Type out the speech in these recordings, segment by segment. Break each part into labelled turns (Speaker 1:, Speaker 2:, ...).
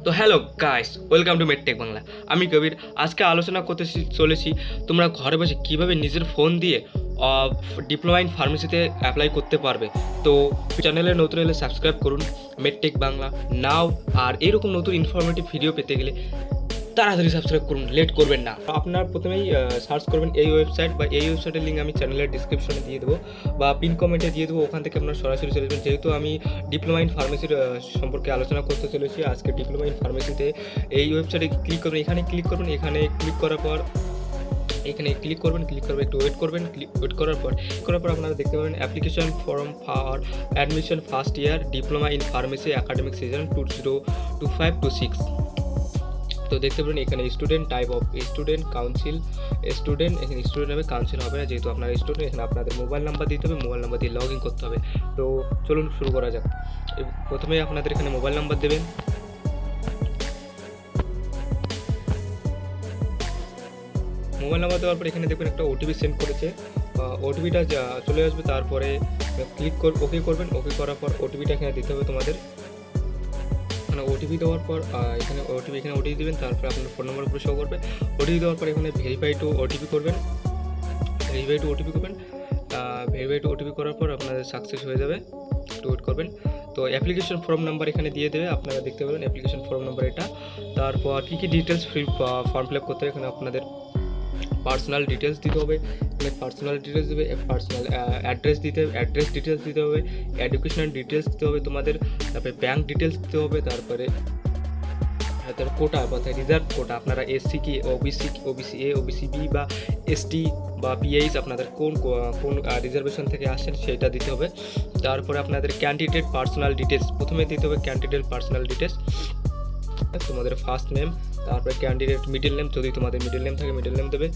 Speaker 1: তো hello guys, welcome to medtech Bangla. আমি কবির। আজকে আলোচনা করতে চলেছি তোমরা ঘরে বসে কিভাবে নিজের ফোন দিয়ে ডিপ্লোমা ইন ফার্মেসিতে অ্যাপ্লাই করতে পারবে। তো চ্যানেলে নতুন এলে সাবস্ক্রাইব করুন মেডটেক বাংলা নাও। আর এরকম নতুন ইনফরমেটিভ ভিডিও পেতে গেলে তাড়াতাড়ি সাবস্ক্রাইব করুন, লেট করবেন না। আপনার প্রথমেই সার্চ করবেন এই ওয়েবসাইট, বা এই ওয়েবসাইটের লিঙ্ক আমি চ্যানেলের ডিসক্রিপশনে দিয়ে দেবো বা পিন কমেন্টে দিয়ে দেবো। ওখান থেকে আপনারা সরাসরি চলে যাবেন। যেহেতু আমি ডিপ্লোমা ইন ফার্মেসির সম্পর্কে আলোচনা করতে চলেছি আজকে, ডিপ্লোমা ইন ফার্মেসিতে এই ওয়েবসাইটে ক্লিক করবেন, এখানে ক্লিক করবেন। এখানে ক্লিক করার পর এখানে ক্লিক করবেন, একটু ওয়েট করবেন। ওয়েট করার পর আপনারা দেখতে পাবেন application form for admission first year diploma in pharmacy academic season 2025-26। তো দেখতে পারেন এখানে student, type of student, council student. এখানে স্টুডেন্ট হবে, কাউন্সিল হবে না, যেহেতু আপনারা স্টুডেন্ট। এখানে আপনাদের মোবাইল নাম্বার দিতে হবে, মোবাইল নাম্বার দিয়ে লগ ইন করতে হবে। তো চলুন শুরু করা যাক। প্রথমে আপনাদের এখানে মোবাইল নাম্বার দেবেন। মোবাইল নাম্বার দেওয়ার পর এখানে দেখবেন একটা ওটিপি সেন্ড করেছে, ওটিপিটা চলে আসবে। তারপরে ওকে করবেন। ওকে করার পর ওটিপিটা এখানে দিতে হবে তোমাদের। ওটিপি দেওয়ার পর এখানে ওটিপি দেবেন। তারপর আপনার ফোন নম্বর উপরে শো করবে। ওটিপি দেওয়ার পর এখানে ভেরিফাই টু ওটিপি করবেন। ভেরিফাই টু ওটিপি করার পর আপনাদের সাকসেস হয়ে যাবে। একটু ওয়েট করবেন। তো অ্যাপ্লিকেশন ফর্ম নাম্বার এখানে দিয়ে দেবে, আপনারা দেখতে পাবেন অ্যাপ্লিকেশন ফর্ম নাম্বার এটা। তারপর কী ডিটেলস ফর্ম ফিল আপ করতে হবে, এখানে আপনাদের পার্সোনাল ডিটেলস দিতে হবে। এখানে পার্সোনাল ডিটেলস দেবে, পার্সোনাল অ্যাড্রেস ডিটেলস দিতে হবে, এডুকেশনাল ডিটেলস দিতে হবে তোমাদের, তারপরে ব্যাঙ্ক ডিটেলস দিতে হবে। তারপরে কোটা অর্থাৎ রিজার্ভ কোটা, আপনারা এসসি কি ওবিসি এ, ওবিসি বি বা এসটি বা পিএইচ, আপনাদের কোন রিজার্ভেশন থেকে আসছেন সেটা দিতে হবে। তারপরে আপনাদের ক্যান্ডিডেট পার্সোনাল ডিটেলস প্রথমে দিতে হবে, ক্যান্ডিডেট পার্সোনাল ডিটেলস, তোমাদের ফার্স্ট নেম, তারপরে ক্যান্ডিডেট মিডল নেম, যদি তোমাদের মিডল নেম থাকে মিডল নেম দেবে।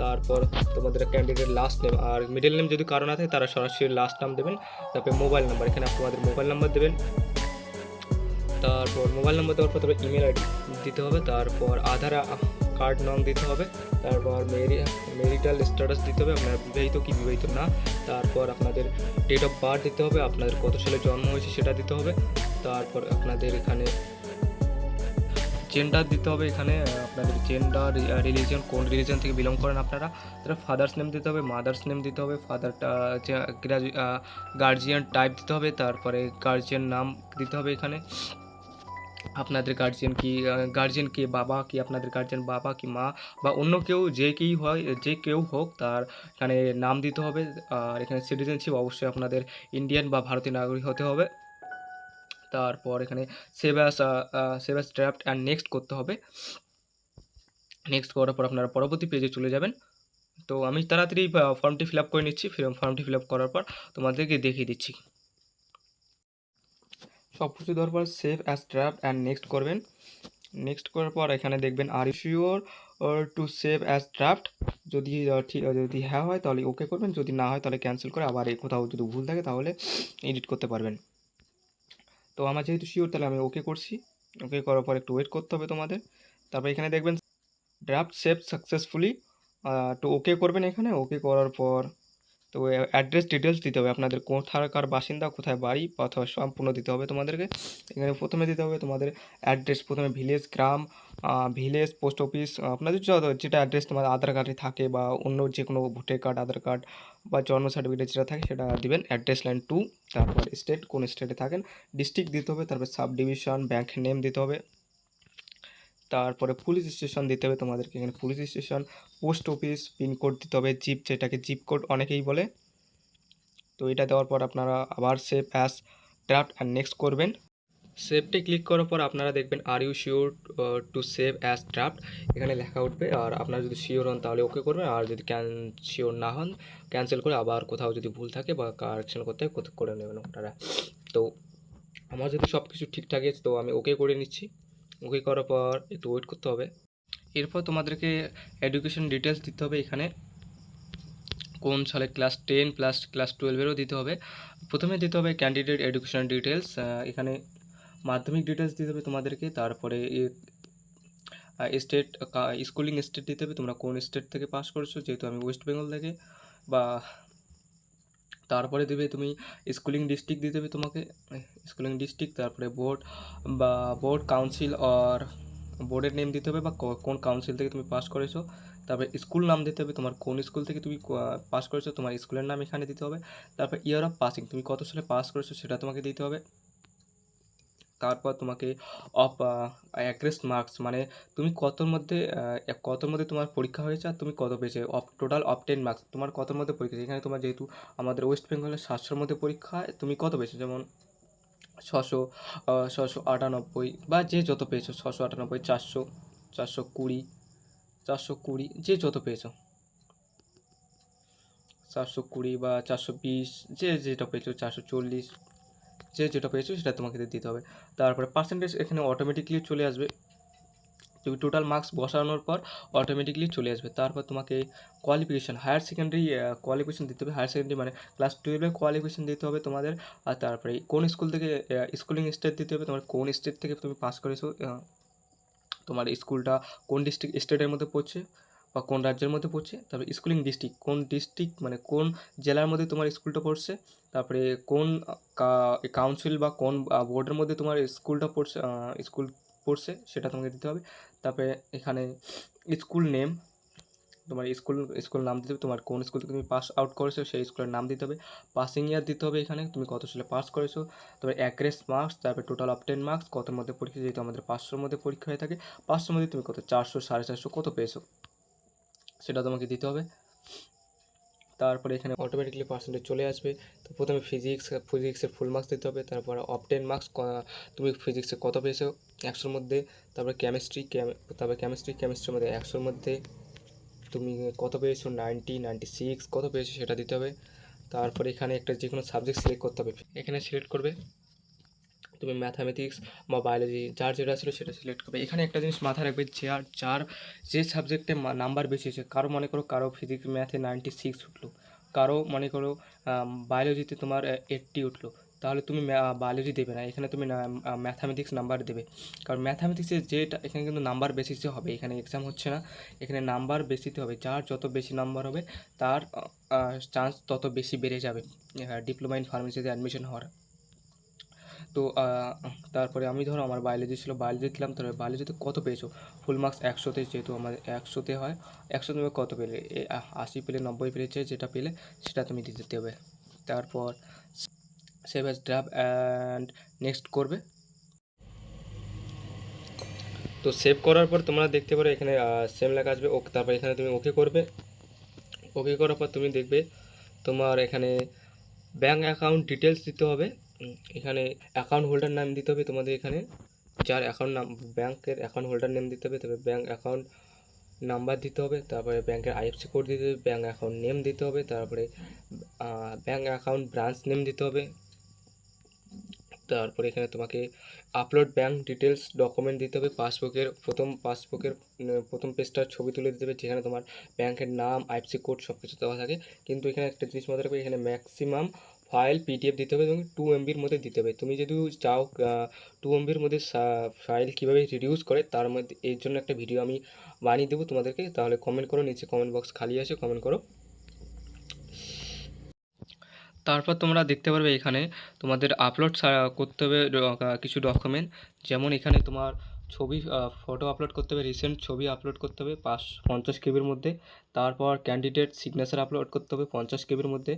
Speaker 1: তারপর তোমাদের ক্যান্ডিডেট লাস্ট নেম, আর মিডল নেম যদি কারো না থাকে তারা সরাসরি লাস্ট নাম দেবেন। তারপরে মোবাইল নাম্বার, এখানে তোমাদের মোবাইল নাম্বার দেবেন। তারপর মোবাইল নাম্বার দেওয়ার পর তবে ইমেল আইডি দিতে হবে। তারপর আধার কার্ড নং দিতে হবে। তারপর মেরিটাল স্ট্যাটাস দিতে হবে, আপনারা বিবাহিত কি বিবাহিত না। তারপর আপনাদের ডেট অফ বার্থ দিতে হবে, আপনাদের কত সালে জন্ম হয়েছে সেটা দিতে হবে। তারপর আপনাদের এখানে জেন্ডার দিতে হবে, এখানে আপনাদের জেন্ডার, রিলিজন, কোন রিলিজন থেকে বিলং করেন আপনারা। তারপর ফাদার্স নেম দিতে হবে, মাদার্স নেম দিতে হবে, ফাদারটা গার্জিয়ান টাইপ দিতে হবে। তারপরে গার্জিয়ান নাম দিতে হবে। এখানে আপনাদের গার্জিয়ান কে, বাবা কি, আপনাদের গার্জিয়ান বাবা কি মা, বা অন্য কেউ যে কেউ হোক তার এখানে নাম দিতে হবে। আর এখানে সিটিজেনশিপ অবশ্যই আপনাদের ইন্ডিয়ান বা ভারতীয় নাগরিক হতে হবে। তারপর এখানে save as draft and next করতে হবে। নেক্সট করার পর আপনারা পরবর্তী পেজে চলে যাবেন। তো আমি তাড়াতাড়ি ফর্মটি ফিল আপ করে নিচ্ছি। ফর্মটি ফিল আপ করার পর তোমাদেরকে দেখিয়ে দিচ্ছি। সব কিছু দেওয়ার পর save as draft and next করবেন। নেক্সট করার পর এখানে দেখবেন are you sure to save as draft, যদি হ্যাঁ হয় তাহলে ওকে করবেন, যদি না হয় তাহলে ক্যান্সেল করে আবার কোথাও যদি ভুল থাকে তাহলে এডিট করতে পারবেন। তো আমার যেহেতু শিওর তাহলে আমি ওকে করছি। ওকে করার পর একটু ওয়েট করতে হবে তোমাদের। তারপর এখানে দেখবেন ড্রাফট সেভ সাকসেসফুলি, তো ওকে করবেন। এখানে ওকে করার পর তো অ্যাড্রেস ডিটেলস দিতে হবে, আপনাদের কোথাকার বাসিন্দা, কোথায় বাড়ি, অথবা সম্পূর্ণ দিতে হবে তোমাদেরকে। এখানে প্রথমে দিতে হবে তোমাদের অ্যাড্রেস, প্রথমে ভিলেজ, গ্রাম, ভিলেজ, পোস্ট অফিস, আপনাদের যেটা অ্যাড্রেস তোমাদের আধার কার্ডে থাকে বা অন্য যে কোনো ভোটার কার্ড, আধার কার্ড বা জন্ম সার্টিফিকেট যেটা থাকে সেটা দিবেন। অ্যাড্রেস লাইন 2, তারপর স্টেট, কোন স্টেটে থাকেন, ডিস্ট্রিক্ট দিতে হবে, তারপর সাব ডিভিশন, ব্যাংক নেম দিতে হবে। তারপরে পুলিশ স্টেশন দিতে হবে তোমাদেরকে, এখানে police station, post office, pincode দিতে হবে, জিপ, যেটাকে জিপ কোড অনেকেই বলে। তো এটা দেওয়ার পর আপনারা আবার save as draft and next করবেন। সেভটে ক্লিক করার পর আপনারা দেখবেন are you sure to save as draft, এখানে লেখা উঠবে। আর আপনারা যদি শিওর হন তাহলে ওকে করবেন, আর যদি শিওর না হন ক্যান্সেল করে আবার কোথাও যদি ভুল থাকে বা কারেকশন করতে হয় করে নেবেন আপনারা। তো আমার যদি সব কিছু ঠিকঠাক আছে তো আমি ওকে করে নিচ্ছি। ওকে করার পর একটু ওয়েট করতে হবে। এরপর তোমাদেরকে এডুকেশন ডিটেলস দিতে হবে, এখানে কোন সালে ক্লাস 10 প্লাস ক্লাস 12-এরও দিতে হবে। প্রথমে দিতে হবে ক্যান্ডিডেট এডুকেশন ডিটেলস, এখানে মাধ্যমিক ডিটেলস দিতে হবে তোমাদেরকে। তারপরে স্টেট, স্কুলিং স্টেট দিতে হবে, তোমরা কোন স্টেট থেকে পাস করেছো, যেহেতু আমি ওয়েস্ট বেঙ্গল থেকে, বা তারপরে দেবে তুমি স্কুলিং ডিস্ট্রিক্ট দিয়ে দেবে তোমাকে, স্কুলিং ডিস্ট্রিক্ট, তারপরে বোর্ড বা বোর্ড কাউন্সিল অর বোর্ডের নেম দিতে হবে বা কোন কাউন্সিল থেকে তুমি পাস করেছো, তারপরে স্কুল নাম দিতে হবে, তোমার কোন স্কুল থেকে তুমি পাস করেছো তোমার স্কুলের নাম এখানে দিতে হবে, তারপর ইয়ার অফ পাসিং তুমি কত সালে পাস করেছো সেটা তোমাকে দিতে হবে। তারপর তোমাকে অফ অ্যাগ্রেস মার্কস মানে তুমি কতর মধ্যে তোমার পরীক্ষা হয়েছে আর তুমি কত পেয়েছে, টোটাল অফ 10 মার্কস তোমার কতর মধ্যে পরীক্ষা হয়েছে। এখানে তোমার যেহেতু আমাদের ওয়েস্ট বেঙ্গলের 700-র মধ্যে পরীক্ষা তুমি কত পেয়েছো, যেমন 698 বা যে যত পেয়েছো, 698, 400, 420, 420 যে যত পেয়েছো, 420 বা 420 যে যেটা পেয়েছো, 440 যে যেটা পেয়েছো সেটা তোমাকে দিতে হবে। তারপরে পার্সেন্টেজ এখানে অটোমেটিকলি চলে আসবে, তুমি টোটাল মার্কস বসানোর পর অটোমেটিকলি চলে আসবে। তারপর তোমাকে কোয়ালিফিকেশান হায়ার সেকেন্ডারি কোয়ালিফিকেশান দিতে হবে, হায়ার সেকেন্ডারি মানে ক্লাস 12-এর কোয়ালিফিকেশান দিতে হবে তোমাদের। আর তারপরে কোন স্কুল থেকে স্কুলিং স্টেট দিতে হবে, তোমার কোন স্টেট থেকে তুমি পাস করেছো, তোমার স্কুলটা কোন স্টেটের মধ্যে পড়ছে বা কোন রাজ্যের মধ্যে পড়ছে, তারপরে স্কুলিং ডিস্ট্রিক্ট কোন ডিস্ট্রিক্ট মানে কোন জেলার মধ্যে তোমার স্কুলটা পড়ছে, তারপরে কোন কাউন্সিল বা কোন বোর্ডের মধ্যে তোমার স্কুলটা পড়ছে, স্কুল পড়ছে সেটা তোমাকে দিতে হবে। তারপরে এখানে স্কুল নেম, তোমার স্কুল নাম দিতে হবে, তোমার কোন স্কুল থেকে তুমি পাস আউট করেছো সেই স্কুলের নাম দিতে হবে, পাসিং ইয়ার দিতে হবে, এখানে তুমি কত সালে পাস করেছো, তারপরে অ্যাগ্রেস মার্কস, তারপরে টোটাল অফ 10 মার্কস কতর মধ্যে পরীক্ষা, যেহেতু আমাদের 500-র মধ্যে পরীক্ষা হয়ে থাকে, 500-র মধ্যে তুমি কত 400, 450 কত পেয়েছো সেটা তোমাকে দিতে হবে। তারপরে এখানে অটোমেটিকলি পার্সেন্টেজ চলে আসবে। তো প্রথমে ফিজিক্সের ফুল মার্কস দিতে হবে, তারপর অফ 10 মার্কস তুমি ফিজিক্সে কত পেয়েছো 100-র মধ্যে, তারপরে কেমিস্ট্রির মধ্যে 100-র মধ্যে তুমি কত পেয়েছো 90, 96 কত পেয়েছো সেটা দিতে হবে। তারপরে এখানে একটা যে কোনো সাবজেক্ট সিলেক্ট করতে হবে, এখানে সিলেক্ট করবে তুমি ম্যাথামেটিক্স বা বায়োলজি যার যেটা ছিল সেটা সিলেক্ট করবে। এখানে একটা জিনিস মাথায় রাখবে, যে সাবজেক্টে নাম্বার বেশি হয়েছে, কারো মনে করো কারো ফিজিক্স ম্যাথে 96 উঠলো, কারো মনে করো বায়োলজিতে তোমার 80 উঠলো, তাহলে তুমি বায়োলজি দেবে না, এখানে তুমি ম্যাথামেটিক্স নাম্বার দেবে। কারণ ম্যাথামেটিক্সে যেটা এখানে কিন্তু নাম্বার বেসিসে হবে, এখানে এক্সাম হচ্ছে না, এখানে নাম্বার বেসিতে হবে, যার যত বেশি নাম্বার হবে তার চান্স তত বেশি বেড়ে যাবে ডিপ্লোমা ইন ফার্মেসিতে অ্যাডমিশন হওয়ার। তো তারপরে আমি ধরো আমার বায়োলজি ছিল, বায়োলজি দিলাম, তারপরে বায়োলজিতে কত পেয়েছো ফুল মার্কস 100-তে, যেহেতু আমাদের 100-তে হয়, 100 তুমি কত পেলে 80 পেলে, 90 পেলেছে, যেটা পেলে সেটা তুমি দিতে হবে। তারপর save as draft and next করবে। তো সেভ করার পর তোমরা দেখতে পারো এখানে সেম লেখা আসবে, ওকে, তারপর এখানে তুমি ওকে করবে। ওকে করার পর তুমি দেখবে তোমার এখানে ব্যাঙ্ক অ্যাকাউন্ট ডিটেলস দিতে হবে, এখানে অ্যাকাউন্ট হোল্ডার নাম দিতে হবে তোমাদের, এখানে যার অ্যাকাউন্ট নাম ব্যাংকের অ্যাকাউন্ট হোল্ডার নেম দিতে হবে, তবে ব্যাঙ্ক অ্যাকাউন্ট নাম্বার দিতে হবে, তারপরে ব্যাংকের আইএফসি কোড দিতে হবে, ব্যাঙ্ক অ্যাকাউন্ট নেম দিতে হবে, তারপরে ব্যাঙ্ক অ্যাকাউন্ট ব্রাঞ্চ নেম দিতে হবে। তারপরে এখানে তোমাকে আপলোড ব্যাঙ্ক ডিটেলস ডকুমেন্ট দিতে হবে, পাসবুকের প্রথম পেজটার ছবি তুলে দিতে হবে, যেখানে তোমার ব্যাংকের নাম আইএফসি কোড সব কিছু দেওয়া থাকে। কিন্তু এখানে একটা জিনিস মাথায় রাখবে, এখানে ম্যাক্সিমাম ফাইল পিডিএফ দিতে হবে এবং 2 MBর মধ্যে দিতে হবে। তুমি যদি চাও 2 MBর মধ্যে ফাইল কীভাবে রিডিউস করে তার মধ্যে এর জন্য একটা ভিডিও আমি বানিয়ে দেবো তোমাদেরকে, তাহলে কমেন্ট করো, নিচে কমেন্ট বক্স খালি আছে, কমেন্ট করো। তারপর তোমরা দেখতে পারবে এখানে তোমাদের আপলোড করতে হবে কিছু ডকুমেন্ট, যেমন এখানে তোমার ছবি ফটো আপলোড করতে হবে, রিসেন্ট ছবি আপলোড করতে হবে 50 কেবির মধ্যে, তারপর ক্যান্ডিডেট সিগনেচার আপলোড করতে হবে 50 কেবির মধ্যে,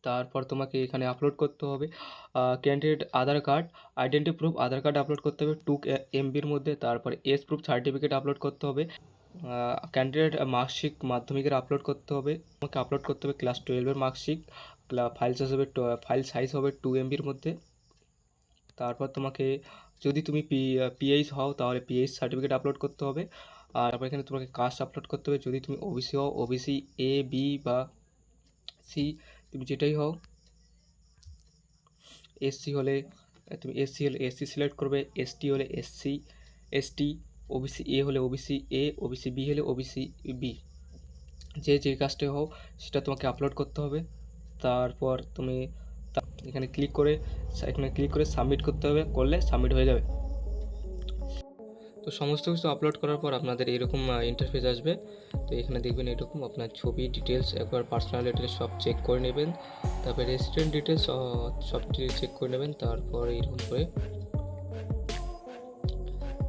Speaker 1: তারপর তোমাকে এখানে আপলোড করতে হবে ক্যান্ডিডেট আধার কার্ড, আইডেন্টি প্রুফ আধার কার্ড আপলোড করতে হবে 2 MBর মধ্যে, তারপরে এজ প্রুফ সার্টিফিকেট আপলোড করতে হবে, ক্যান্ডিডেট মার্কশিট মাধ্যমিকের আপলোড করতে হবে, তোমাকে আপলোড করতে হবে ক্লাস 12-এর মার্কশিট, ফাইল সাইজ হবে 2 MBর মধ্যে। তারপর তোমাকে যদি তুমি পিএইচ হও তাহলে পিএইচ সার্টিফিকেট আপলোড করতে হবে, আর তারপর এখানে তোমাকে কাস্ট আপলোড করতে হবে, যদি তুমি ওবিসি হও ওবিসি এ বি বা সি, তুমি যেটাই হও, এসসি হলে তুমি এসসি সিলেক্ট করবে, এসটি হলে এসটি, ওবিসি এ হলে ওবিসি এ, ওবিসি বি হলে ওবিসি বি, যে কাজটা হও সেটা তোমাকে আপলোড করতে হবে। তারপর তুমি এখানে ক্লিক করে সাবমিট করতে হবে, করলে সাবমিট হয়ে যাবে। তো সমস্ত কিছু আপলোড করার পর আপনাদের এরকম ইন্টারফেস আসবে। তো এখানে দেখবেন এরকম আপনার ছবি ডিটেলস, একবার পার্সোনাল ডিটেলস সব চেক করে নেবেন, তারপরে রেসিডেন্ট ডিটেলস সব ডিটেলস চেক করে নেবেন। তারপর এরকম করে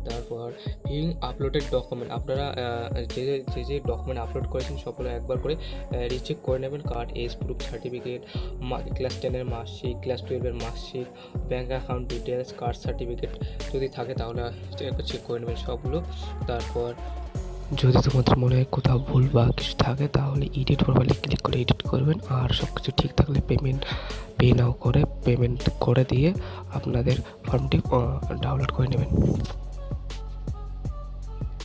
Speaker 1: তারপর ভিউইং আপলোডেড ডকুমেন্ট, আপনারা যে ডকুমেন্ট আপলোড করেছেন সবগুলো একবার করে রিচেক করে নেবেন। Card, age proof, certificate, class 10-এর মার্কশিট, ক্লাস 12-এর marksheet, bank account details, card certificate যদি থাকে তাহলে একবার চেক করে নেবেন সবগুলো। তারপর যদি তোমাদের মনে হয় কোথাও ভুল বা কিছু থাকে তাহলে এডিট প্রোফাইলে ক্লিক করে এডিট করবেন, আর সব কিছু ঠিক থাকলে পে নাও করে পেমেন্ট করে দিয়ে আপনাদের ফর্মটি ডাউনলোড করে নেবেন।